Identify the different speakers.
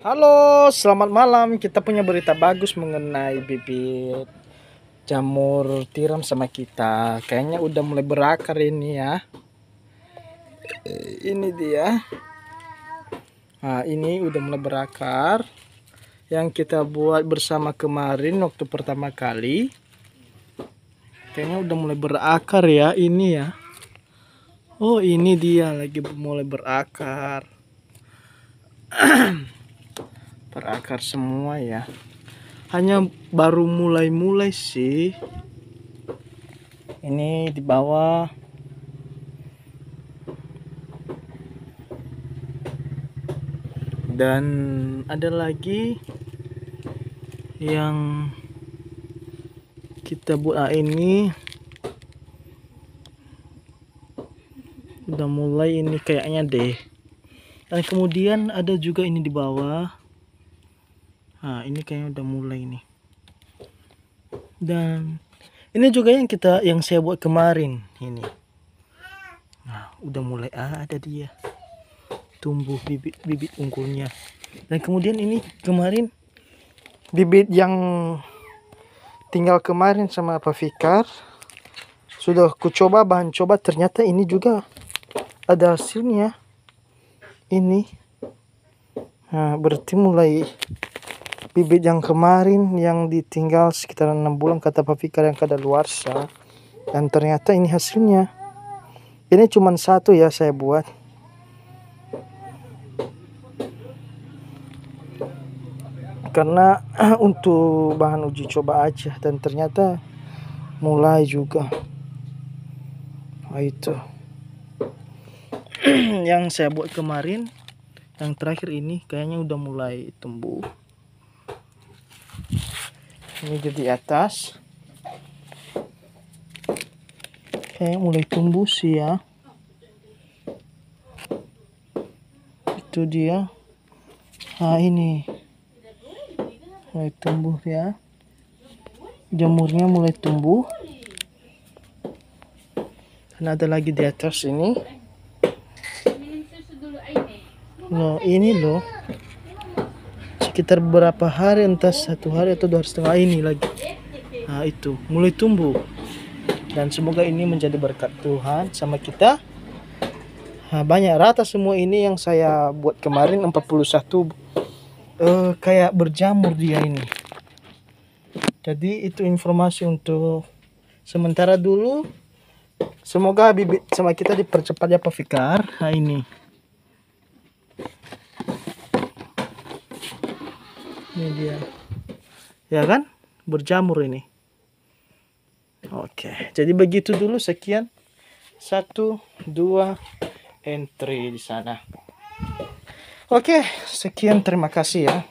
Speaker 1: Halo, selamat malam. Kita punya berita bagus mengenai bibit jamur tiram sama kita. Kayaknya udah mulai berakar ini ya. Ini dia. Nah, ini udah mulai berakar. Yang kita buat bersama kemarin waktu pertama kali. Kayaknya udah mulai berakar ya ini ya. Oh, ini dia lagi mulai berakar. Berakar semua ya. Hanya baru mulai sih. Ini di bawah. Dan ada lagi yang kita buat ini udah mulai ini kayaknya deh. Dan kemudian ada juga ini di bawah. Nah, ini kayaknya udah mulai nih. Dan ini juga yang saya buat kemarin ini. Nah, udah mulai ada dia. Tumbuh bibit unggulnya. Dan kemudian ini kemarin bibit yang tinggal kemarin sama Pak Fikar sudah ku coba bahan coba, ternyata ini juga ada hasilnya. Ini. Nah, berarti mulai bibit yang kemarin yang ditinggal sekitar 6 bulan kata Pak Fikar yang kadaluarsa, dan ternyata ini hasilnya. Ini cuma satu ya saya buat. Karena untuk bahan uji coba aja, dan ternyata mulai juga. Nah, itu yang saya buat kemarin. Yang terakhir ini kayaknya udah mulai tumbuh. Ini di atas kayak mulai tumbuh sih ya. Itu dia. Nah, ini mulai tumbuh ya. Jamurnya mulai tumbuh. Dan ada lagi di atas ini. Loh, ini loh. Sekitar berapa hari, entah 1 hari atau 2 hari setengah ini lagi. Nah, itu mulai tumbuh. Dan semoga ini menjadi berkat Tuhan sama kita. Nah, banyak rata semua ini yang saya buat kemarin 41 kayak berjamur dia ini. Jadi itu informasi untuk sementara dulu. Semoga bibit sama kita dipercepat ya Pak Fikar. Nah, ini dia. Ya kan? Berjamur ini. Oke, jadi begitu dulu, sekian. 1, 2, and 3 di sana. Oke, sekian, terima kasih ya.